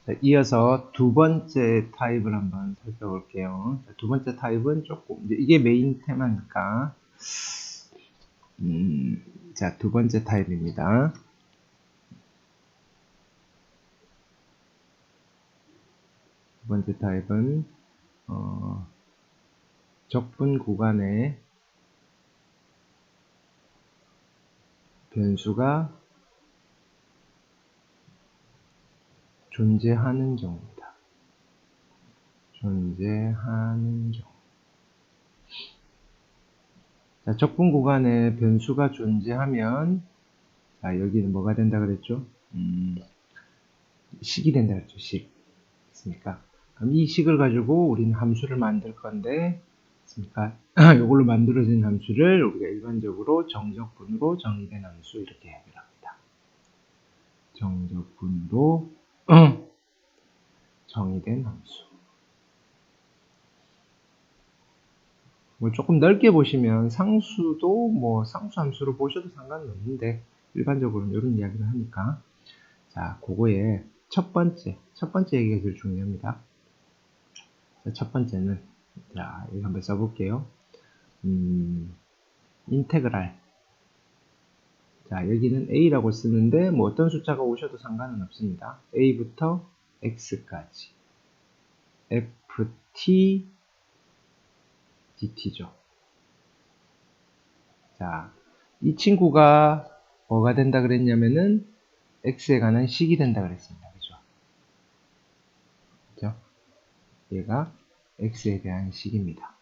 자, 이어서 두 번째 타입을 한번 살펴볼게요. 자, 두 번째 타입은 조금, 이게 메인 테마니까, 자, 두 번째 타입입니다. 두 번째 타입은, 적분 구간에 변수가 존재하는 경우입니다. 존재하는 경우. 자, 적분 구간에 변수가 존재하면, 자, 여기는 뭐가 된다 그랬죠? 식이 된다 그랬죠, 식. 있습니까? 그럼 이 식을 가지고 우리는 함수를 만들 건데, 있습니까? 이걸로 만들어진 함수를 우리가 일반적으로 정적분으로 정의된 함수 이렇게 해결합니다. 정적분으로 정의된 함수. 뭐 조금 넓게 보시면 상수도 뭐 상수함수로 보셔도 상관은 없는데 일반적으로는 이런 이야기를 하니까, 자, 그거에 첫 번째 얘기가 제일 중요합니다. 자, 첫 번째는, 자, 이거 한번 써볼게요. 인테그랄. 자, 여기는 a라고 쓰는데 뭐 어떤 숫자가 오셔도 상관은 없습니다. a부터 x까지 ft dt죠. 자, 이 친구가 뭐가 된다 그랬냐면은 x에 관한 식이 된다 그랬습니다. 그죠? 그죠? 얘가 x에 대한 식입니다.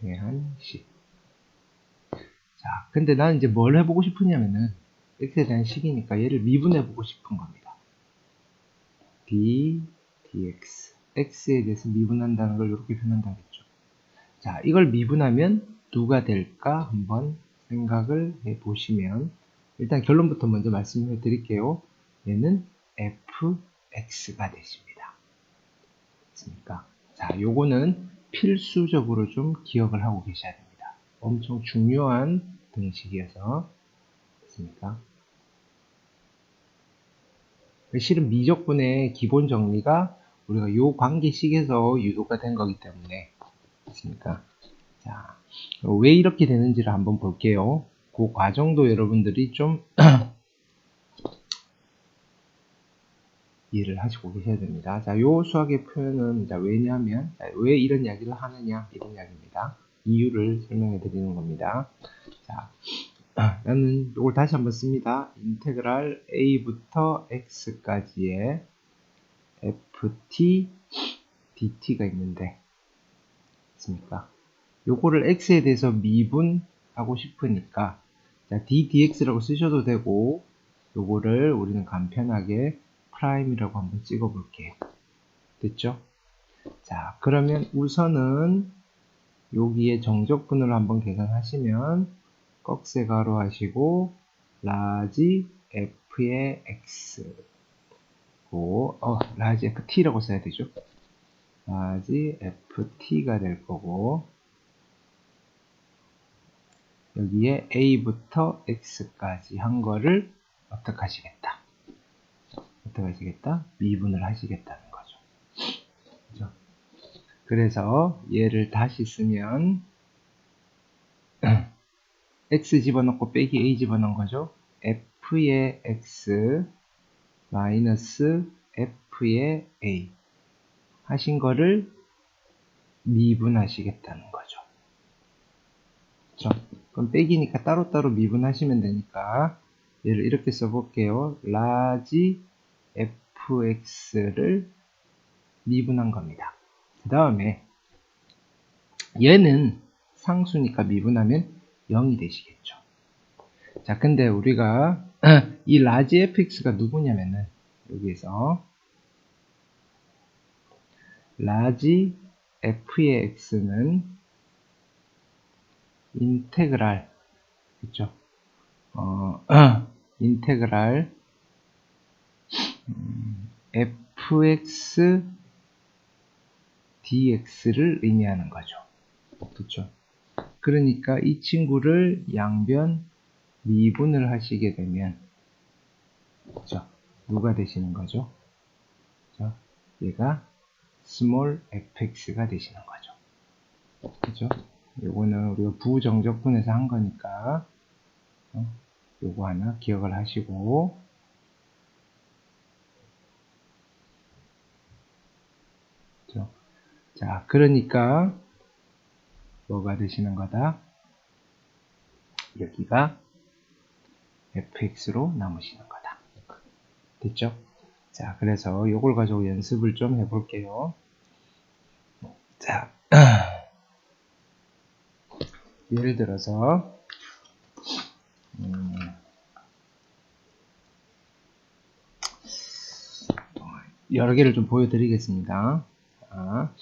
대한 식. 자, 근데 나는 이제 뭘 해보고 싶으냐면은 x에 대한 식이니까 얘를 미분해보고 싶은 겁니다. d, dx. x에 대해서 미분한다는 걸 이렇게 표현한다고 했죠. 자, 이걸 미분하면 누가 될까 한번 생각을 해보시면, 일단 결론부터 먼저 말씀해 드릴게요. 얘는 fx가 되십니다. 됐습니까? 자, 요거는 필수적으로 좀 기억을 하고 계셔야 됩니다. 엄청 중요한 등식이어서. 됐습니까? 실은 미적분의 기본 정리가 우리가 요 관계식에서 유도가 된 거기 때문에. 됐습니까? 자, 왜 이렇게 되는지를 한번 볼게요. 그 과정도 여러분들이 좀 이해를 하시고 계셔야 됩니다. 자, 요 수학의 표현은, 자, 왜냐하면, 자, 왜 이런 이야기를 하느냐, 이런 이야기입니다. 이유를 설명해 드리는 겁니다. 자, 나는 이걸 다시 한번 씁니다. 인테그랄 a부터 x까지의 ft dt가 있는데, 있습니까? 요거를 x에 대해서 미분하고 싶으니까, 자, ddx라고 쓰셔도 되고, 요거를 우리는 간편하게 프라임이라고 한번 찍어 볼게요. 됐죠? 자, 그러면 우선은 여기에 정적분을 한번 계산하시면 꺽쇠 가로 하시고 라지 f의 x 라지 ft라고 써야 되죠. 라지 ft가 될 거고, 여기에 a부터 x까지 한 거를 어떻게 하시겠다? 미분을 하시겠다는 거죠. 그죠? 그래서 얘를 다시 쓰면 x 집어넣고 빼기 a 집어넣은 거죠. f의 x 마이너스 f의 a 하신 거를 미분하시겠다는 거죠. 그렇죠? 그럼 빼기니까 따로따로 미분하시면 되니까 얘를 이렇게 써볼게요. 라지 fx를 미분한 겁니다. 그 다음에 얘는 상수니까 미분하면 0이 되시겠죠. 자, 근데 우리가 이 라지 fx가 누구냐면은 여기에서 라지 f의 x는 인테그랄, 그쵸? 인테그랄 fx dx를 의미하는 거죠. 그쵸? 그러니까 이 친구를 양변 미분을 하시게 되면 그죠? 누가 되시는 거죠? 그죠? 얘가 small fx가 되시는 거죠. 그죠? 요거는 우리가 부정적분에서 한 거니까 요거 하나 기억을 하시고, 그죠? 자, 그러니까 뭐가 되시는 거다? 여기가 fx로 남으시는 거다. 됐죠? 자, 그래서 요걸 가지고 연습을 좀 해볼게요. 자, 예를 들어서 여러 개를 좀 보여드리겠습니다. 자,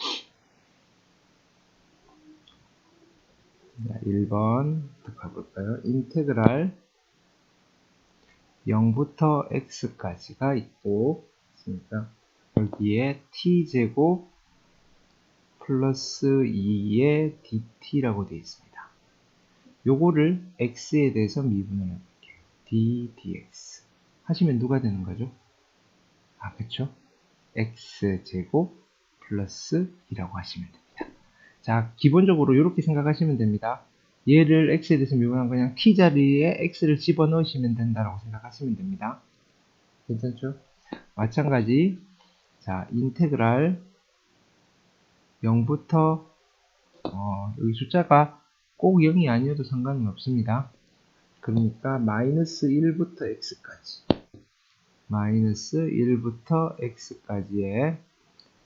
1번 가볼까요? 인테그랄 0부터 x까지가 있고, 여기에 t제곱 플러스 2의 dt라고 되어 있습니다. 요거를 x에 대해서 미분을 해볼게요. d dx 하시면 누가 되는 거죠? 아, 그쵸? x제곱 플러스 2라고 하시면 됩니다. 자, 기본적으로 이렇게 생각하시면 됩니다. 얘를 x에 대해서 미분하면 그냥 t 자리에 x를 집어넣으시면 된다고 생각하시면 됩니다. 괜찮죠? 마찬가지, 자, 인테그랄 0부터 여기 숫자가 꼭 0이 아니어도 상관은 없습니다. 그러니까 마이너스 1부터 x까지, 마이너스 1부터 x까지의,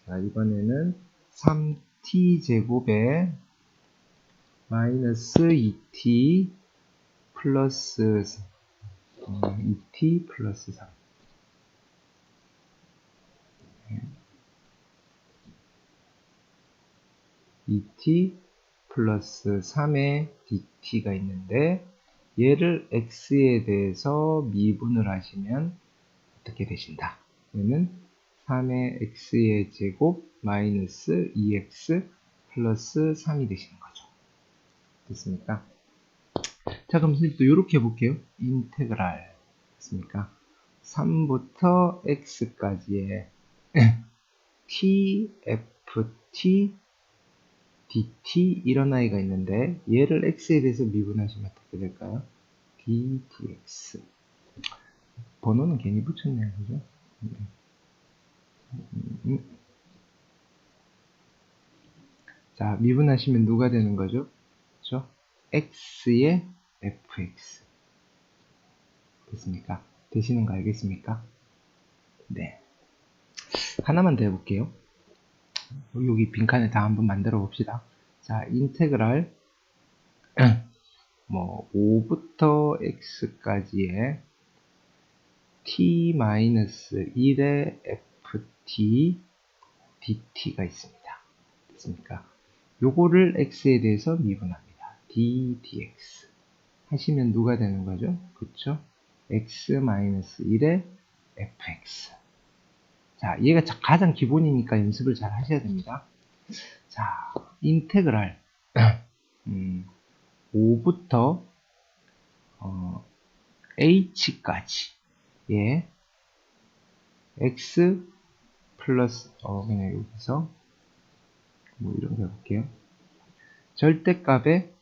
자, 이번에는 3t제곱에 마이너스 2t 플러스 2t 플러스 3, 2t 플러스 3의 dt가 있는데, 얘를 x에 대해서 미분을 하시면 어떻게 되신다? 얘는 3의 x의 제곱 마이너스 2x 플러스 3이 되시는 거죠. 됐습니까? 자, 그럼 선생님 또 이렇게 해볼게요. 인테그랄 됐습니까? 3부터 x까지의 t, ft, dt 이런 아이가 있는데, 얘를 x에 대해서 미분하시면 어떻게 될까요? d dx. 번호는 괜히 붙였네요. 그죠? 자, 미분하시면 누가 되는 거죠? 그죠? x의 fx. 됐습니까? 되시는 거 알겠습니까? 네. 하나만 더 해볼게요. 여기 빈칸에 다 한번 만들어 봅시다. 자, 인테그랄 5부터 x까지의 t-1의 ft dt가 있습니다. 됐습니까? 요거를 x에 대해서 미분합니다. d dx 하시면 누가 되는 거죠? 그쵸? x-1의 fx. 자, 얘가 가장 기본이니까 연습을 잘 하셔야 됩니다. 자, 인테그랄 5부터 h까지 예, x 플러스 그냥 여기서 뭐 이런 거 해볼게요. 절대값에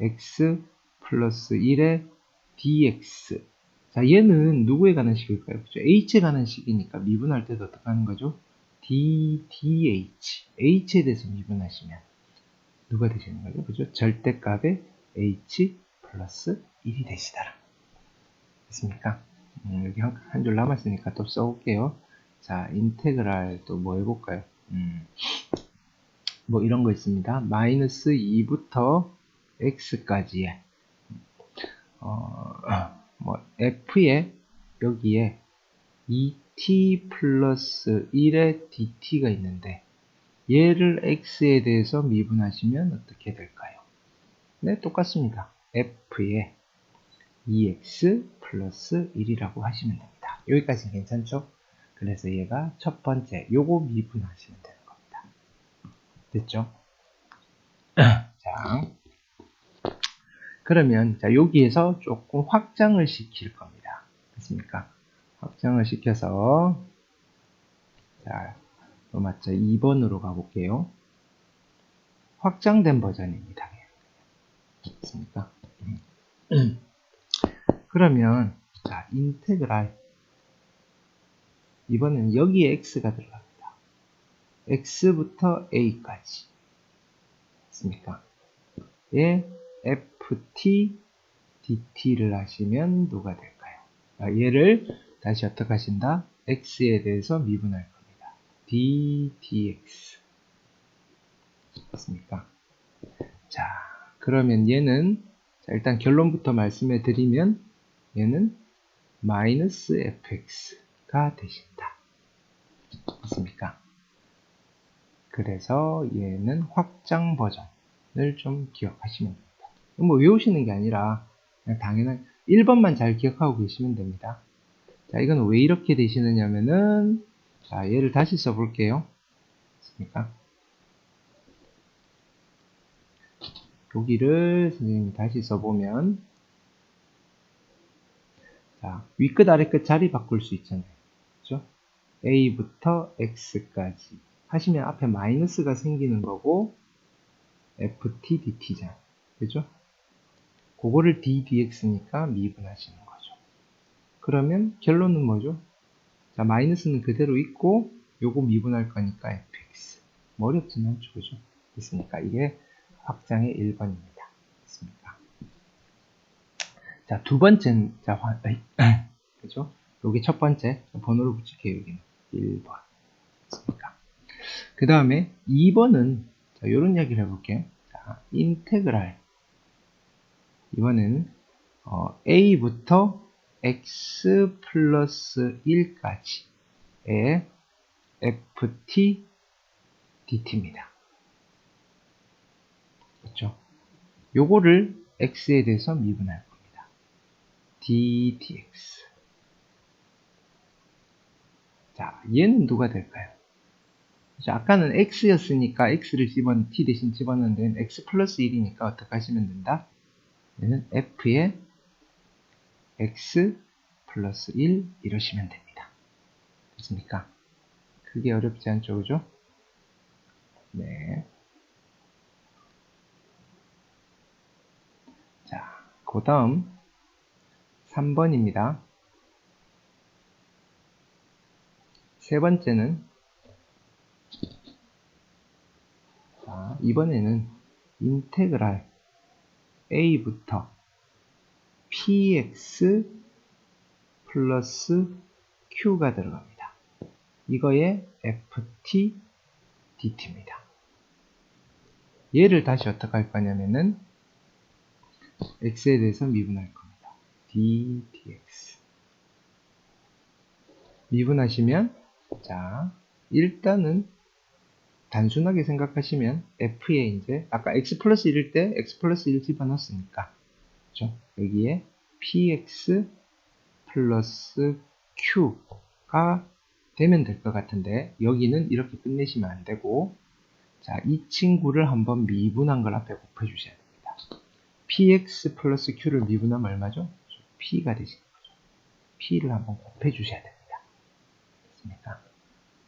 x 플러스 1의 dx. 자, 얘는 누구에 관한 식일까요? 그죠? h에 관한 식이니까 미분할 때도 어떻게 하는 거죠? d, dh. h에 대해서 미분하시면 누가 되시는 거죠? 그죠? 절대값에 h 플러스 1이 되시더라. 됐습니까? 여기 한 줄 남았으니까 또 써올게요. 자, 인테그랄 또 뭐 해볼까요? 뭐 이런 거 있습니다. 마이너스 2부터 x까지의 f에 여기에 2t 플러스 1의 dt가 있는데, 얘를 x에 대해서 미분하시면 어떻게 될까요? 네, 똑같습니다. f에 2x 플러스 1이라고 하시면 됩니다. 여기까지는 괜찮죠? 그래서 얘가 첫 번째, 요거 미분하시면 되는 겁니다. 됐죠? 자, 그러면 자, 여기에서 조금 확장을 시킬 겁니다. 됐습니까? 확장을 시켜서 자, 또 맞죠? 2번으로 가볼게요. 확장된 버전입니다. 됐습니까? 그러면 자, 인테그랄 이번에는 여기에 x가 들어갑니다. x부터 a까지 됐습니까? 예, ft dt를 하시면 누가 될까요? 얘를 다시 어떻게 하신다? x에 대해서 미분할 겁니다. ddx 됐습니까? 자, 그러면 얘는 자, 일단 결론부터 말씀해 드리면 얘는 마이너스 fx가 되신다. 됐습니까? 그래서 얘는 확장 버전을 좀 기억하시면 됩니다. 뭐 외우시는 게 아니라 그냥 당연한 1번만 잘 기억하고 계시면 됩니다. 자, 이건 왜 이렇게 되시느냐면은 자, 얘를 다시 써볼게요. 됐습니까? 여기를 선생님이 다시 써보면 자, 위끝 아래끝 자리 바꿀 수 있잖아요. 그죠? a부터 x까지 하시면 앞에 마이너스가 생기는 거고 ft dt잖아요. 그죠? 그거를 d dx니까 미분하시는 거죠. 그러면 결론은 뭐죠? 자, 마이너스는 그대로 있고 요거 미분할 거니까 fx. 뭐 어렵진 않죠. 그죠? 됐습니까? 이게 확장의 1번입니다. 됐습니까? 자, 두 번째는 자, 그죠? 요게 첫 번째 번호를 붙일게요. 여기는 1번. 됐습니까? 그 다음에 2번은 자, 요런 이야기를 해볼게요. 자, 인테그랄 이번에는 a부터 x 플러스 1까지의 ft dt입니다. 그렇죠? 요거를 x에 대해서 미분할 겁니다. d dx. 자, 얘는 누가 될까요? 자, 아까는 x였으니까 x를 t 대신 집어넣는데 x 플러스 1이니까 어떻게 하시면 된다? 얘는 f의 x 플러스 1 이러시면 됩니다. 됐습니까? 그게 어렵지 않죠, 그죠? 네. 자, 그 다음 3번입니다. 세 번째는 자, 이번에는 인테그랄 a부터 px 플러스 q가 들어갑니다. 이거의 ft dt입니다. 얘를 다시 어떻게 할 거냐면은 x에 대해서 미분할 겁니다. d dx 미분하시면 자, 일단은 단순하게 생각하시면 f에 이제 아까 x 플러스 1일 때 x 플러스 1 집어넣었으니까 그렇죠? 여기에 px 플러스 q가 되면 될 것 같은데 여기는 이렇게 끝내시면 안 되고 자, 이 친구를 한번 미분한 걸 앞에 곱해 주셔야 됩니다. px 플러스 q를 미분하면 얼마죠? p가 되시는 거죠. p를 한번 곱해 주셔야 됩니다. 됐습니까?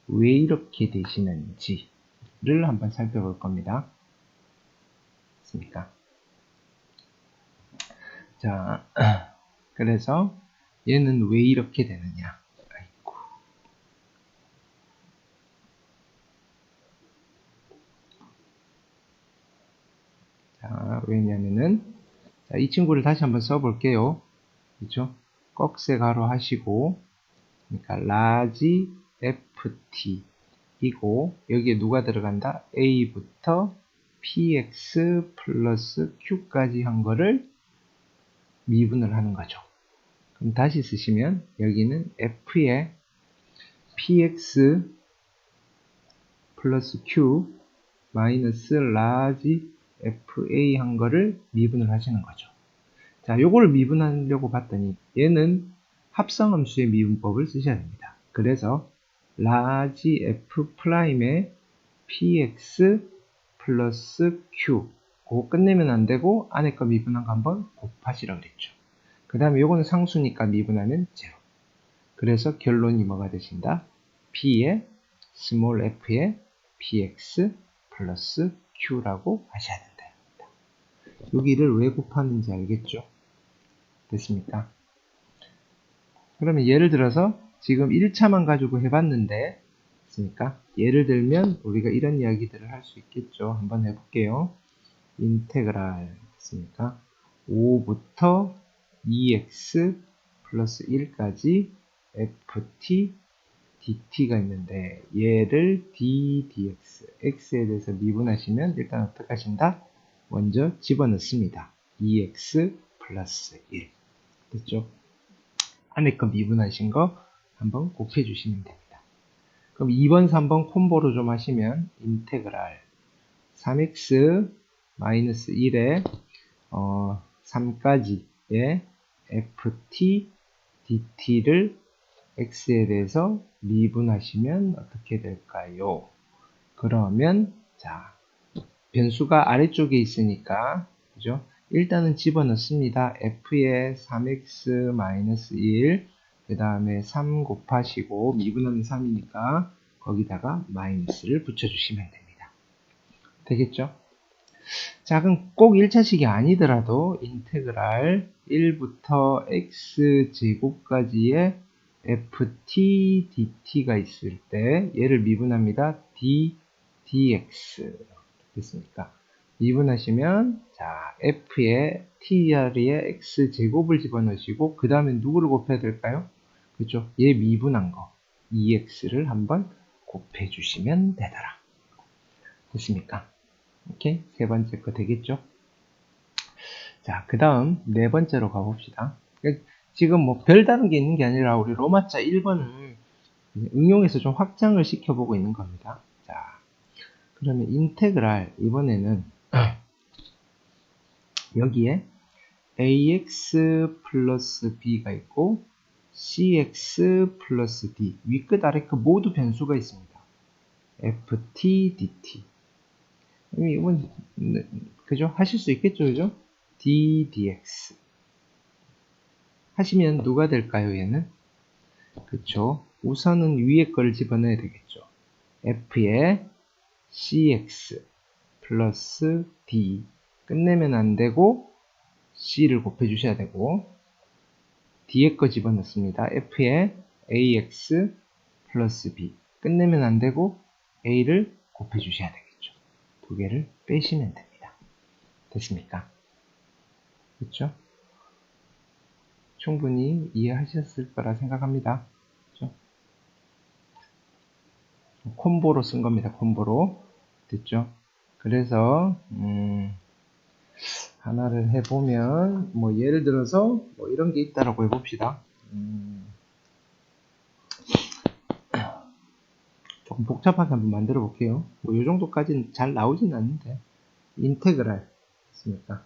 왜 이렇게 되시는지를 한번 살펴볼 겁니다. 됐습니까? 자, 그래서 얘는 왜 이렇게 되느냐? 아이고. 자, 왜냐면은 자, 이 친구를 다시 한번 써볼게요. 그렇죠? 꺽쇠 가로 하시고 그러니까 라지 ft 이고 여기에 누가 들어간다? a부터 px 플러스 q까지 한 거를 미분을 하는 거죠. 그럼 다시 쓰시면 여기는 f에 px 플러스 q 마이너스 라지 fa 한 거를 미분을 하시는 거죠. 자, 요거를 미분하려고 봤더니 얘는 합성함수의 미분법을 쓰셔야 됩니다. 그래서 라지 f 프라임의 px 플러스 q 그거 끝내면 안 되고 안에 거 미분한 거 한번 곱하시라 그랬죠. 그 다음에 요거는 상수니까 미분하면 0. 그래서 결론이 뭐가 되신다? P에 스몰 f에 px 플러스 q라고 하셔야 된다. 여기를 왜 곱하는지 알겠죠? 됐습니까? 그러면 예를 들어서 지금 1차만 가지고 해봤는데 됐습니까? 예를 들면 우리가 이런 이야기들을 할 수 있겠죠. 한번 해볼게요. 인테그랄 됐습니까? 5부터 2x 플러스 1까지 ft dt가 있는데 얘를 d dx x에 대해서 미분하시면 일단 어떻게 하신다? 먼저 집어넣습니다. 2x 플러스 1 됐죠? 안에 거 미분하신 거 한번 곱해 주시면 됩니다. 그럼 2번, 3번 콤보로 좀 하시면 인테그랄 3x 마이너스 1에 3까지의 ft dt를 x에 대해서 미분하시면 어떻게 될까요? 그러면 자 변수가 아래쪽에 있으니까 그죠? 일단은 집어넣습니다. f에 3x-1 그 다음에 3 곱하시고 미분하면 3이니까 거기다가 마이너스를 붙여주시면 됩니다. 되겠죠? 자 그럼 꼭 1차식이 아니더라도 인테그랄 1부터 x제곱까지의 ft dt가 있을 때 얘를 미분합니다. d dx 됐습니까? 미분하시면 자 f에 t 자리에 x제곱을 집어넣으시고 그 다음에 누구를 곱해야 될까요? 그죠? 얘 미분한 거 2x를 한번 곱해 주시면 되더라. 됐습니까? 오케이? 세 번째 거 되겠죠? 자, 그 다음 네 번째로 가봅시다. 지금 뭐 별다른 게 있는 게 아니라 우리 로마자 1번을 응용해서 좀 확장을 시켜보고 있는 겁니다. 자, 그러면 인테그랄 이번에는 여기에 ax 플러스 b가 있고 cx 플러스 d 위끝 아래끝 모두 변수가 있습니다. ft dt 이건 그죠? 하실 수 있겠죠, 그죠? d dx 하시면 누가 될까요, 얘는? 그쵸? 우선은 위에 거를 집어넣어야 되겠죠. f에 cx 플러스 d 끝내면 안 되고 c를 곱해 주셔야 되고 d에 거 집어넣습니다. f에 ax 플러스 b 끝내면 안 되고 a를 곱해 주셔야 되겠죠. 두 개를 빼시면 됩니다. 됐습니까? 그렇죠? 충분히 이해하셨을 거라 생각합니다. 그렇죠? 콤보로 쓴 겁니다. 콤보로. 됐죠? 그래서 하나를 해보면 뭐 예를 들어서 뭐 이런 게 있다라고 해봅시다. 조금 복잡하게 한번 만들어 볼게요. 뭐 이 정도까지는 잘 나오진 않는데 인테그랄 있습니까?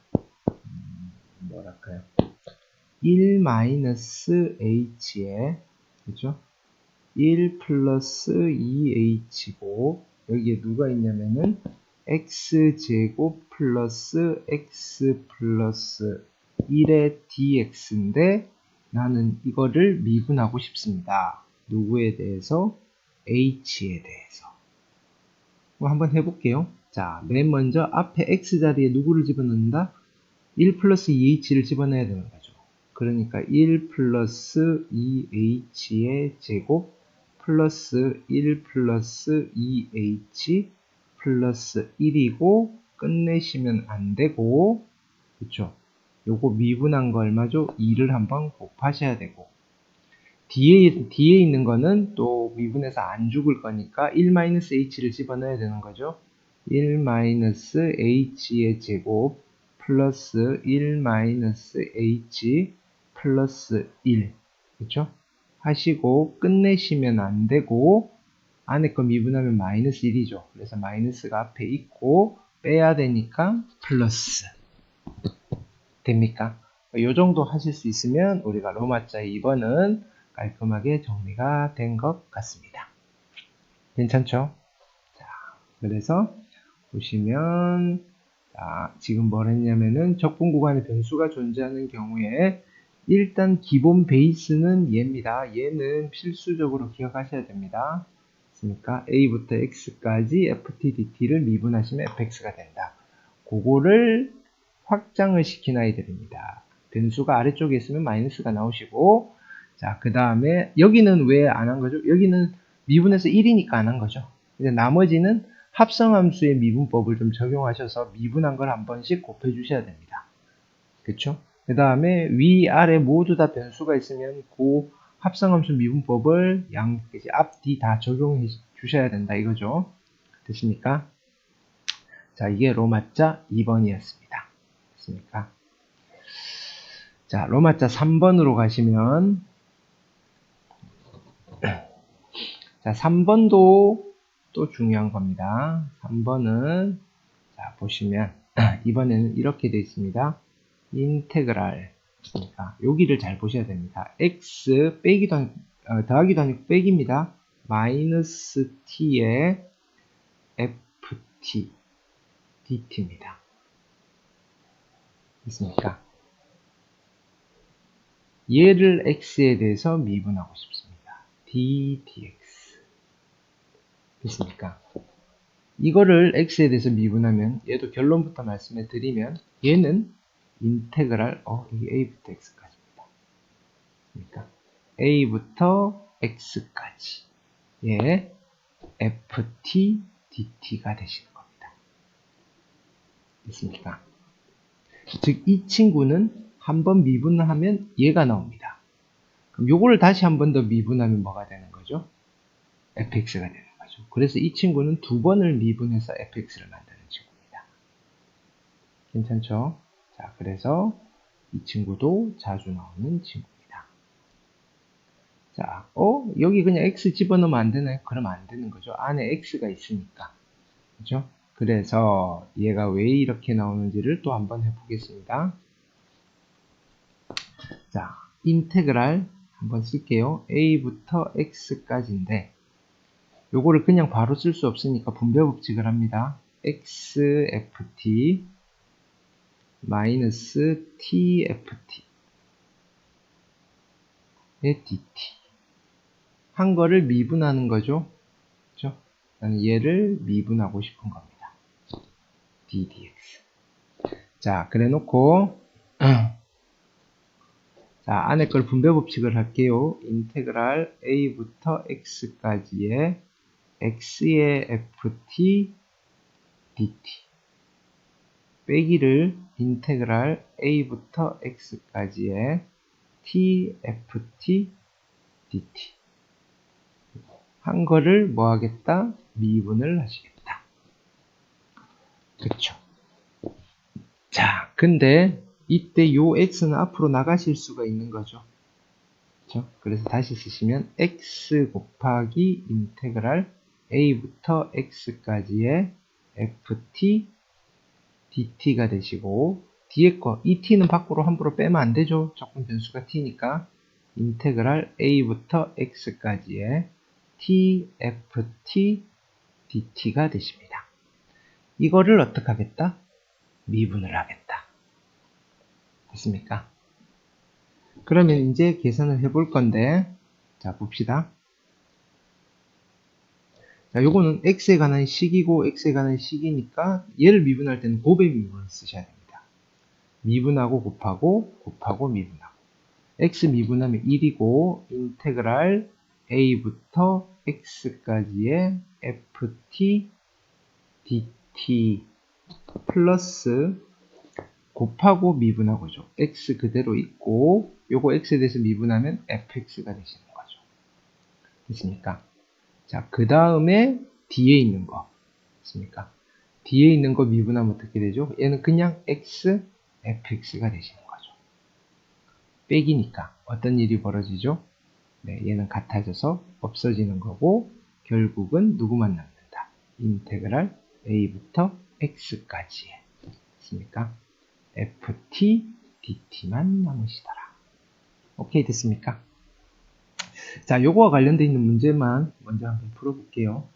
뭐랄까요? 1-h에 그죠? 1 플러스 2h고 여기에 누가 있냐면은 x제곱 플러스 x 플러스 1의 dx인데 나는 이거를 미분하고 싶습니다. 누구에 대해서? h에 대해서. 한번 해볼게요. 자, 맨 먼저 앞에 x 자리에 누구를 집어넣는다? 1 플러스 2h를 집어넣어야 되는 거죠. 그러니까 1 플러스 2h의 제곱 플러스 1 플러스 2h 플러스 1이고 끝내시면 안 되고 그쵸? 요거 미분한 거 얼마죠? 2를 한번 곱하셔야 되고 뒤에 있는 거는 또 미분해서 안 죽을 거니까 1-h를 집어넣어야 되는 거죠. 1-h의 제곱 플러스 1-h 플러스 1 그쵸? 하시고 끝내시면 안 되고 안에 거 미분하면 마이너스 1이죠. 그래서 마이너스가 앞에 있고 빼야 되니까 플러스 됩니까? 이 정도 하실 수 있으면 우리가 로마자 2번은 깔끔하게 정리가 된 것 같습니다. 괜찮죠? 자, 그래서 보시면 자, 지금 뭘 했냐면은 적분 구간에 변수가 존재하는 경우에 일단 기본 베이스는 얘입니다. 얘는 필수적으로 기억하셔야 됩니다. 그러니까 a부터 x까지 ft dt를 미분하시면 fx가 된다. 그거를 확장을 시킨 아이들입니다. 변수가 아래쪽에 있으면 마이너스가 나오시고, 자, 그 다음에 여기는 왜 안 한 거죠? 여기는 미분해서 1이니까 안 한 거죠. 이제 나머지는 합성함수의 미분법을 좀 적용하셔서 미분한 걸 한 번씩 곱해 주셔야 됩니다. 그쵸? 그 다음에 위아래 모두 다 변수가 있으면 그 합성함수 미분법을 앞, 뒤 다 적용해 주셔야 된다 이거죠. 됐습니까? 자, 이게 로마자 2번이었습니다. 됐습니까? 자, 로마자 3번으로 가시면, 자, 3번도 또 중요한 겁니다. 3번은, 자, 보시면, 이번에는 이렇게 되어 있습니다. 인테그랄. 그러니까 여기를 잘 보셔야 됩니다. x 빼기도 더하기도 아니고 빼기입니다. 마이너스 t의 ft dt입니다. 됐습니까? 얘를 x에 대해서 미분하고 싶습니다. d dx. 됐습니까? 이거를 x에 대해서 미분하면 얘도 결론부터 말씀해 드리면 얘는 인테그랄 여기 a부터 x까지입니다. 그러니까 a부터 x까지 예 ft dt가 되시는 겁니다. 됐습니까? 즉 이 친구는 한번 미분하면 얘가 나옵니다. 그럼 요거를 다시 한 번 더 미분하면 뭐가 되는 거죠? fx가 되는 거죠. 그래서 이 친구는 두 번을 미분해서 fx를 만드는 친구입니다. 괜찮죠? 자, 그래서 이 친구도 자주 나오는 친구입니다. 자, 여기 그냥 x 집어넣으면 안 되나요? 그러면 안 되는 거죠. 안에 x가 있으니까. 그죠? 그래서 얘가 왜 이렇게 나오는지를 또 한번 해보겠습니다. 자, 인테그랄 한번 쓸게요. a부터 x까지인데 요거를 그냥 바로 쓸 수 없으니까 분배 법칙을 합니다. xft 마이너스 tft 의 dt 한 거를 미분하는 거죠. 그렇죠? 나는 얘를 미분하고 싶은 겁니다. d dx. 자, 그래 놓고 자, 안에 걸 분배 법칙을 할게요. 인테그랄 a부터 x까지의 x의 ft dt 빼기를 인테그랄 a부터 x까지의 tft dt 한 거를 뭐 하겠다? 미분을 하시겠다. 그쵸? 자, 근데 이때 요 x는 앞으로 나가실 수가 있는 거죠. 그쵸? 그래서 다시 쓰시면 x 곱하기 인테그랄 a부터 x까지의 ft dt가 되시고 뒤에 거 이 t는 밖으로 함부로 빼면 안 되죠. 조금 변수가 t니까 인테그랄 a부터 x까지의 tft dt가 되십니다. 이거를 어떻게 하겠다? 미분을 하겠다. 됐습니까? 그러면 이제 계산을 해볼 건데, 자, 봅시다. 자, 요거는 x에 관한 식이고 x에 관한 식이니까 얘를 미분할 때는 곱의 미분을 쓰셔야 됩니다. 미분하고 곱하고 미분하고. x 미분하면 1이고 인테그랄 a부터 x까지의 ft dt 플러스 곱하고 미분하고죠. x 그대로 있고 요거 x에 대해서 미분하면 fx가 되시는 거죠. 됐습니까? 자, 그 다음에 뒤에 있는 거 됐습니까? 뒤에 있는 거 미분하면 어떻게 되죠? 얘는 그냥 x fx가 되시는 거죠. 빼기니까 어떤 일이 벌어지죠? 네, 얘는 같아져서 없어지는 거고 결국은 누구만 남는다. 인테그랄 a부터 x까지 됐습니까? ft dt만 남으시더라. 오케이, 됐습니까? 자, 요거와 관련되어 있는 문제만 먼저 한번 풀어볼게요.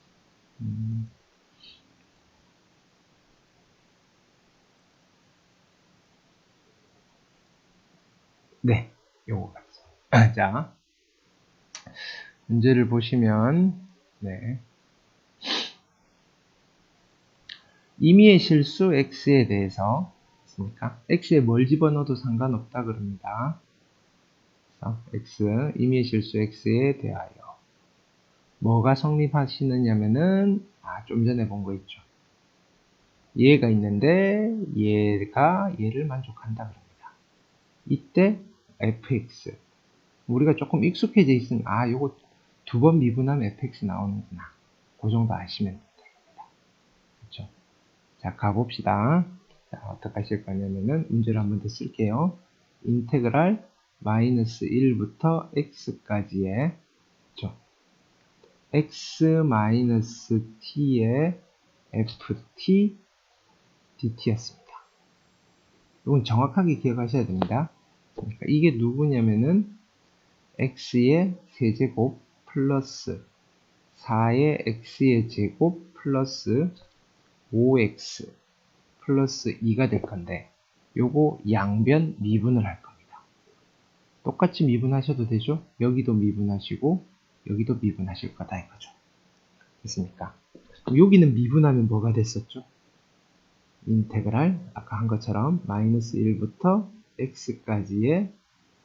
네, 요거 같습니다. 자, 문제를 보시면, 네. 임의의 실수 x에 대해서, 있습니까? x에 뭘 집어넣어도 상관없다 그럽니다. x, 임의의 실수 x에 대하여. 뭐가 성립하시느냐면은, 좀 전에 본 거 있죠. 얘가 있는데, 얘가 얘를 만족한다 그럽니다. 이때, fx. 우리가 조금 익숙해져 있으면, 요거 두 번 미분하면 fx 나오는구나. 그 정도 아시면 됩니다. 그쵸? 자, 가봅시다. 자, 어떻게 하실 거냐면은, 문제를 한 번 더 쓸게요. 인테그랄 마이너스 1부터 x까지의, 그쵸? x 마이너스 t의 ft dt였습니다. 이건 정확하게 기억하셔야 됩니다. 그러니까 이게 누구냐면은, x의 세제곱 플러스 4의 x의 제곱 플러스 5x 플러스 2가 될 건데, 요거 양변 미분을 할 겁니다. 똑같이 미분하셔도 되죠? 여기도 미분하시고 여기도 미분하실 거다 이거죠. 됐습니까? 여기는 미분하면 뭐가 됐었죠? 인테그랄 아까 한 것처럼 마이너스 1부터 x까지의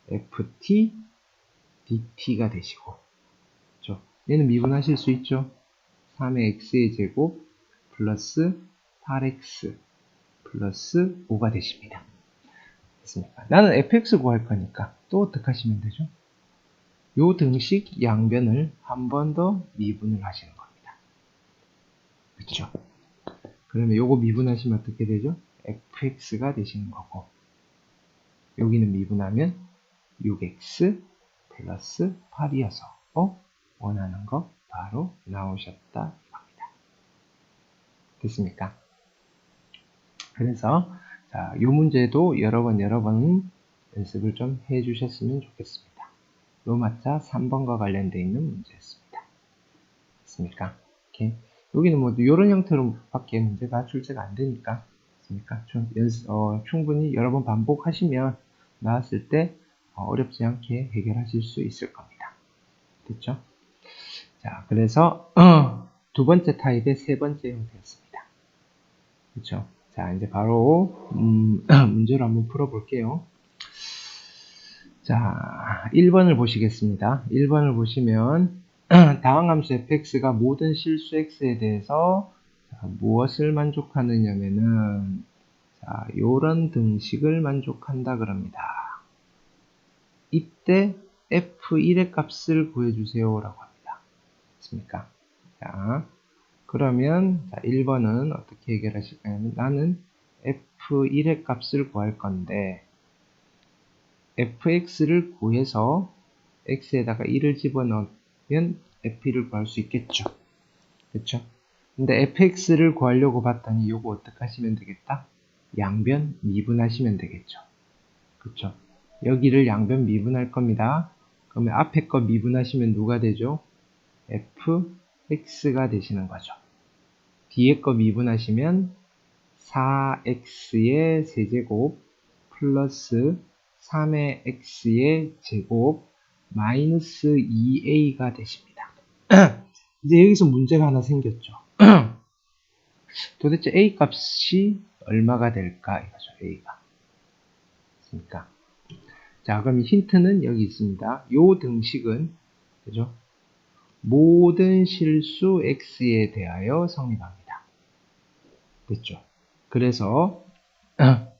ft dt가 되시고, 그렇죠? 얘는 미분하실 수 있죠? 3의 x의 제곱 플러스 8x 플러스 5가 되십니다. 됐습니까? 나는 fx 구할 거니까 또 어떻게 하시면 되죠? 요 등식 양변을 한 번 더 미분을 하시는 겁니다. 그렇죠? 그러면 요거 미분하시면 어떻게 되죠? fx가 되시는 거고, 여기는 미분하면 6x 플러스 8이어서 원하는 거 바로 나오셨다 이겁니다. 됐습니까? 그래서 자, 이 문제도 여러 번 연습을 좀 해주셨으면 좋겠습니다. 로마자 3번과 관련되어 있는 문제였습니다. 됐습니까? 오케이. 여기는 뭐 이런 형태로 밖에 문제가 출제가 안 되니까, 됐습니까? 충분히 여러 번 반복하시면 나왔을 때 어렵지 않게 해결하실 수 있을 겁니다. 됐죠? 자, 그래서 두 번째 타입의 세 번째 형태였습니다. 그렇죠? 자, 이제 바로 문제를 한번 풀어볼게요. 자, 1번을 보시겠습니다. 1번을 보시면 다음 함수 fx가 모든 실수 x에 대해서 무엇을 만족하느냐면은, 자, 요런 등식을 만족한다 그럽니다. 이때 f1의 값을 구해주세요 라고 합니다. 됐습니까? 자, 그러면 자, 1번은 어떻게 해결하실까요? 나는 f1의 값을 구할 건데, fx를 구해서 x에다가 1을 집어넣으면 f1을 구할 수 있겠죠. 그쵸? 근데 fx를 구하려고 봤더니 요거 어떻게 하시면 되겠다? 양변 미분하시면 되겠죠. 그쵸? 여기를 양변 미분할 겁니다. 그러면 앞에 거 미분하시면 누가 되죠? fx가 되시는 거죠. 뒤에 거 미분하시면 4x의 세제곱 플러스 3의 x의 제곱 마이너스 2a가 되십니다. 이제 여기서 문제가 하나 생겼죠. 도대체 a 값이 얼마가 될까 이거죠. a가. 그러니까 자, 그럼 힌트는 여기 있습니다. 요 등식은 그죠? 모든 실수 x에 대하여 성립합니다. 됐죠? 그래서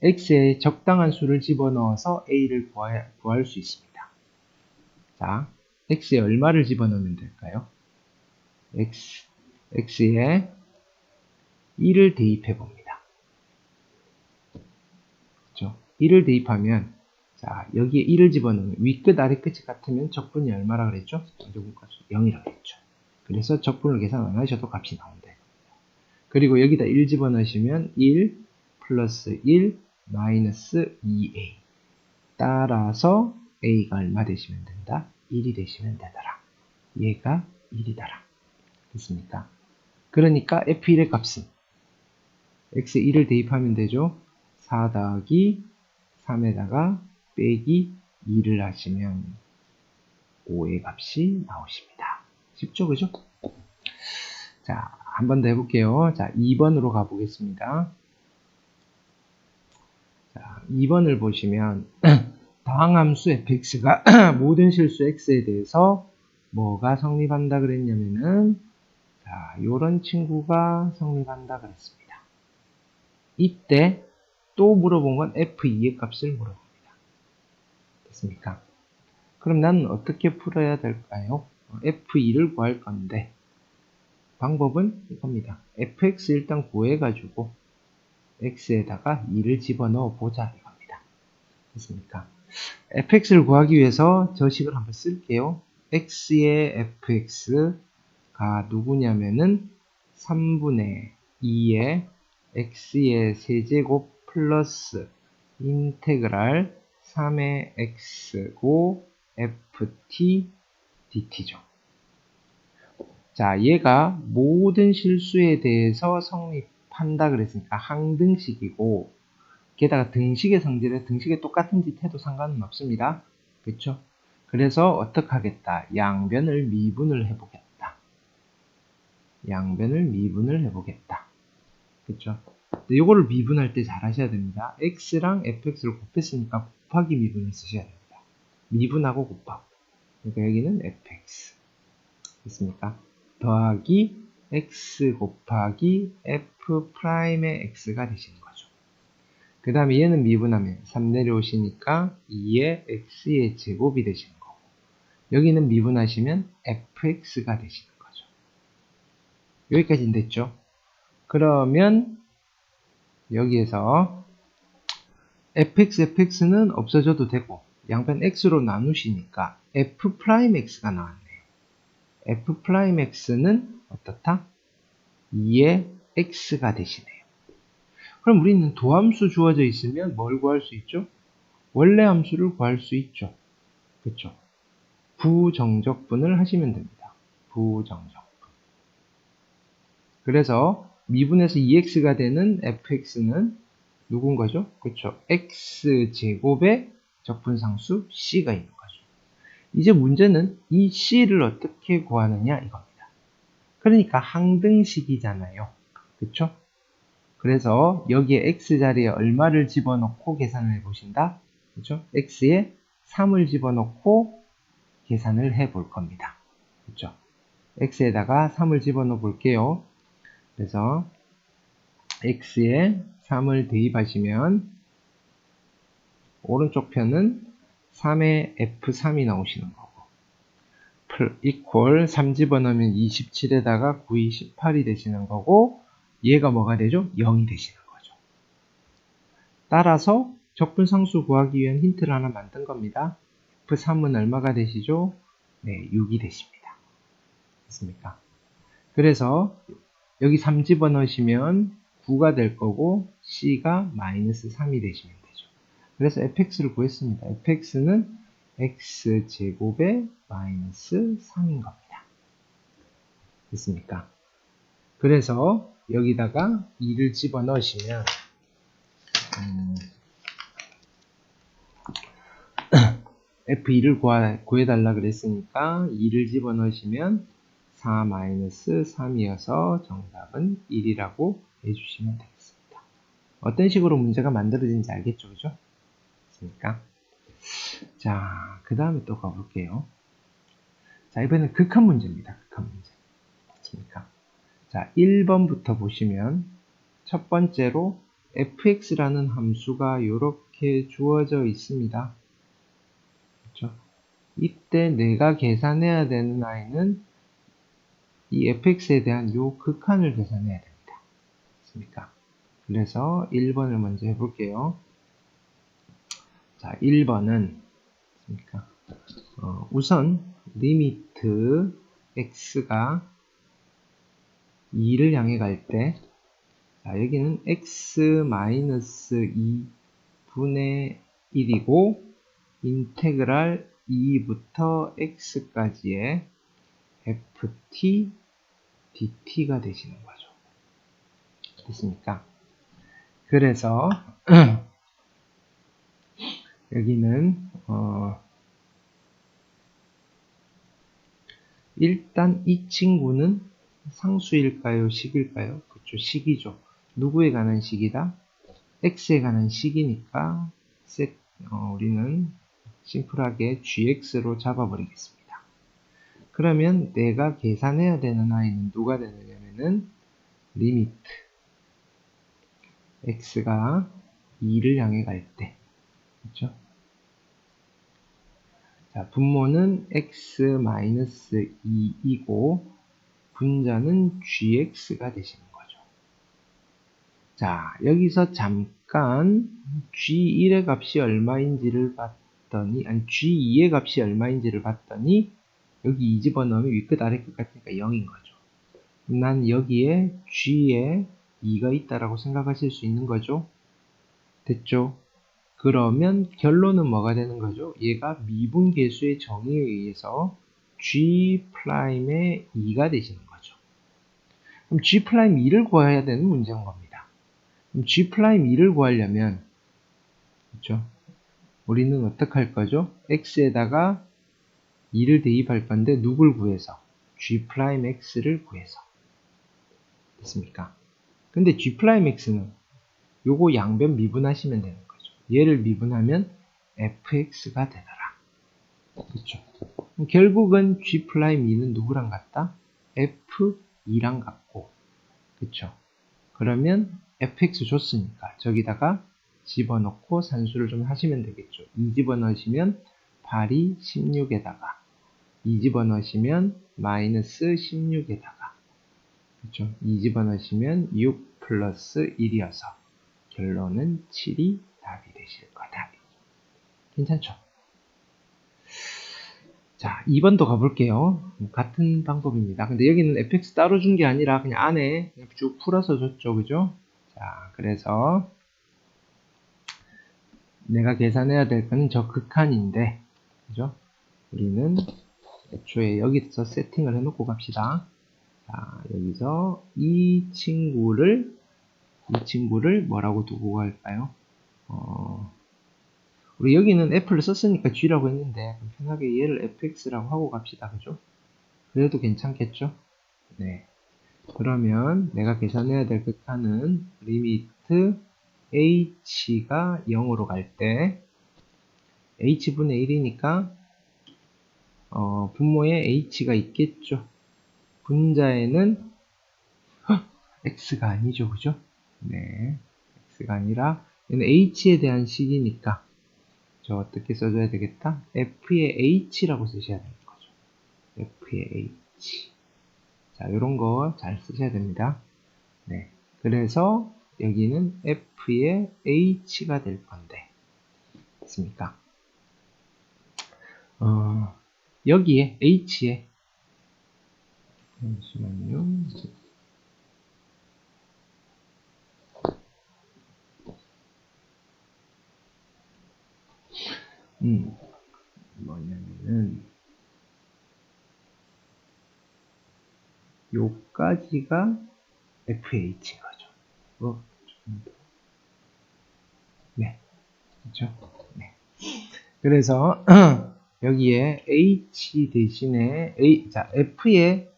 x에 적당한 수를 집어넣어서 a를 구할 수 있습니다. 자, x에 얼마를 집어넣으면 될까요? x에 1을 대입해 봅니다. 그렇죠? 1을 대입하면 자, 여기에 1을 집어넣으면 윗끝 아래끝이 같으면 적분이 얼마라 그랬죠? 정제분값이 0이라고 그랬죠. 그래서 적분을 계산 안 하셔도 값이 나온다. 그리고 여기다 1 집어넣으시면 1 플러스 1 마이너스 2a. 따라서 a가 얼마 되시면 된다? 1이 되시면 되더라. 얘가 1이더라. 됐습니까? 그러니까 f1의 값은 x에 1을 대입하면 되죠. 4 더하기 3에다가 빼기 2를 하시면 5의 값이 나오십니다. 쉽죠, 그죠? 자, 한 번 더 해볼게요. 자, 2번으로 가보겠습니다. 자, 2번을 보시면 다항함수 fx가 모든 실수 x에 대해서 뭐가 성립한다 그랬냐면은 자, 요런 친구가 성립한다 그랬습니다. 이때 또 물어본 건 f2의 값을 물어봅니다. 됐습니까? 그럼 나는 어떻게 풀어야 될까요? f2를 구할 건데 방법은 이겁니다. fx 일단 구해가지고 x에다가 2를 집어넣어 보자 이겁니다. 됐습니까? fx를 구하기 위해서 저 식을 한번 쓸게요. x의 fx가 누구냐면은 3분의 2의 x의 세제곱 플러스 인테그랄 3의 x고 ft dt죠. 자, 얘가 모든 실수에 대해서 성립한다 그랬으니까 항등식이고 게다가 등식의 성질에 등식에 똑같은 짓 해도 상관은 없습니다. 그렇죠? 그래서 어떻게 하겠다? 양변을 미분을 해보겠다. 양변을 미분을 해보겠다. 그렇죠? 이거를 미분할 때 잘 하셔야 됩니다. x랑 fx를 곱했으니까 곱하기 미분을 쓰셔야 됩니다. 미분하고 곱하고. 그러니까 여기는 fx. 됐습니까? 더하기 x 곱하기 f'의 x가 되시는 거죠. 그 다음에 얘는 미분하면 3 내려오시니까 2의 x의 제곱이 되시는 거고 여기는 미분하시면 fx가 되시는 거죠. 여기까지는 됐죠? 그러면 여기에서 fx는 없어져도 되고 양변 x로 나누시니까 f'x가 나왔네요. f'x는 어떻다? 2의 x가 되시네요. 그럼 우리는 도함수 주어져 있으면 뭘 구할 수 있죠? 원래 함수를 구할 수 있죠. 그렇죠? 부정적분을 하시면 됩니다. 부정적분. 그래서 미분에서 2x가 되는 fx는 누군 거죠? 그렇죠? x제곱의 적분상수 c가 있는 거죠. 이제 문제는 이 c를 어떻게 구하느냐 이겁니다. 그러니까 항등식이잖아요. 그렇죠? 그래서 여기에 x 자리에 얼마를 집어넣고 계산을 해보신다? 그렇죠? x에 3을 집어넣고 계산을 해볼 겁니다. 그렇죠? x에다가 3을 집어넣어 볼게요. 그래서 x에 3을 대입하시면 오른쪽 편은 3의 f3이 나오시는 거고 이퀄 3 집어넣으면 27에다가 9, 18이 되시는 거고 얘가 뭐가 되죠? 0이 되시는 거죠. 따라서 적분상수 구하기 위한 힌트를 하나 만든 겁니다. f3은 얼마가 되시죠? 네, 6이 되십니다. 됐습니까? 그래서 여기 3 집어넣으시면 9가 될 거고 c가 마이너스 3이 되시면 되죠. 그래서 fx를 구했습니다. fx는 x제곱의 마이너스 3인 겁니다. 됐습니까? 그래서 여기다가 2를 집어넣으시면 f2를 구해달라 그랬으니까 2를 집어넣으시면 4-3이어서 정답은 1이라고 해주시면 되겠습니다. 어떤 식으로 문제가 만들어진지 알겠죠? 그죠? 됐습니까? 자, 그 다음에 또 가볼게요. 자, 이번엔 극한 문제입니다. 극한 문제. 됐습니까? 자, 1번부터 보시면 첫 번째로 fx라는 함수가 이렇게 주어져 있습니다. 그렇죠? 이때 내가 계산해야 되는 아이는 이 fx에 대한 요 극한을 계산해야 됩니다. 됐습니까? 그래서 1번을 먼저 해볼게요. 자, 1번은 우선 리미트 x가 2를 향해 갈 때 자, 여기는 x-2분의 1이고 인테그랄 2부터 x까지의 ft dt가 되시는 거죠. 됐습니까? 그래서 여기는 일단 이 친구는 상수일까요? 식일까요? 그렇죠. 식이죠. 누구에 관한 식이다? x에 관한 식이니까 우리는 심플하게 gx로 잡아버리겠습니다. 그러면 내가 계산해야 되는 아이는 누가 되느냐면은 리미트 x가 2를 향해 갈 때, 그렇죠? 자, 분모는 x-2이고 분자는 gx가 되시는 거죠. 자, 여기서 잠깐 g1의 값이 얼마인지를 봤더니, 아니 g2의 값이 얼마인지를 봤더니 여기 2 집어넣으면 위끝 아래끝 같으니까 0인 거죠. 난 여기에 g에 2가 있다라고 생각하실 수 있는 거죠. 됐죠? 그러면 결론은 뭐가 되는 거죠? 얘가 미분계수의 정의에 의해서 G'의 2가 되시는 거죠. 그럼 G'2를 구해야 되는 문제인 겁니다. 그럼 G'2를 구하려면, 그렇죠? 우리는 어떻게 할 거죠? X에다가 2를 대입할 건데, 누굴 구해서? G'X를 구해서. 됐습니까? 근데 G'X는 요거 양변 미분하시면 되는 거죠. 얘를 미분하면 fx가 되더라. 그렇죠. 결국은 G'2는 누구랑 같다? F2랑 같고, 그쵸. 그러면 fx 줬으니까 저기다가 집어넣고 산수를 좀 하시면 되겠죠. 2 집어넣으시면 8이 16에다가 2 집어넣으시면 마이너스 16에다가, 그쵸. 2 집어넣으시면 6 플러스 1이어서 결론은 7이 답이 되실 거다. 괜찮죠? 자, 2번도 가볼게요. 같은 방법입니다. 근데 여기는 fx 따로 준 게 아니라 그냥 안에 쭉 풀어서 줬죠. 그죠? 자, 그래서 내가 계산해야 될 거는 저 극한인데, 그죠? 우리는 애초에 여기서 세팅을 해놓고 갑시다. 자, 여기서 이 친구를 뭐라고 두고 갈까요? 우리 여기는 f를 썼으니까 g라고 했는데 편하게 얘를 fx라고 하고 갑시다. 그죠? 그래도 괜찮겠죠? 네. 그러면 내가 계산해야 될 극한은 리미트 h가 0으로 갈 때 h분의 1이니까 분모에 h가 있겠죠. 분자에는 x가 아니죠. 그죠? 네. x가 아니라 얘는 h에 대한 식이니까 저 어떻게 써줘야 되겠다? f의 h라고 쓰셔야 되는 거죠. f의 h. 자, 요런 거 잘 쓰셔야 됩니다. 네. 그래서 여기는 f의 h가 될 건데, 됐습니까? 여기에 h에, 잠시만요. 뭐냐면은, 요까지가 fh인 거죠. 네. 그렇죠? 네. 그래서, 여기에 h 대신에, 자, f의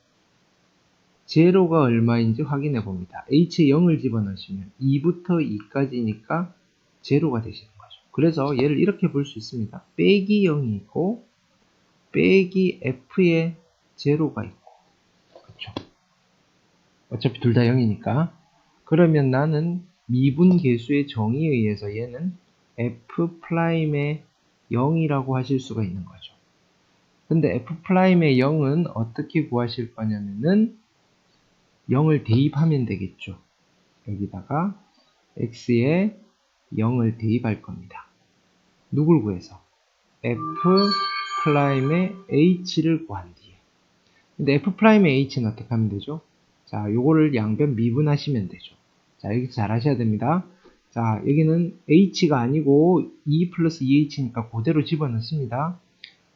제로가 얼마인지 확인해 봅니다. h에 0을 집어넣으시면 2부터 2까지니까 제로가 되시는 거죠. 그래서 얘를 이렇게 볼 수 있습니다. 빼기 0이 있고 빼기 f에 제로가 있고, 그렇죠. 어차피 둘 다 0이니까. 그러면 나는 미분계수의 정의에 의해서 얘는 f'의 0이라고 하실 수가 있는 거죠. 근데 f'의 0은 어떻게 구하실 거냐면은 0을 대입하면 되겠죠. 여기다가 x에 0을 대입할 겁니다. 누굴 구해서? f'의 h를 구한 뒤에. 근데 f'의 h는 어떻게 하면 되죠? 자, 요거를 양변 미분하시면 되죠. 자, 여기서 잘 하셔야 됩니다. 자, 여기는 h가 아니고 2 플러스 2h니까 그대로 집어넣습니다.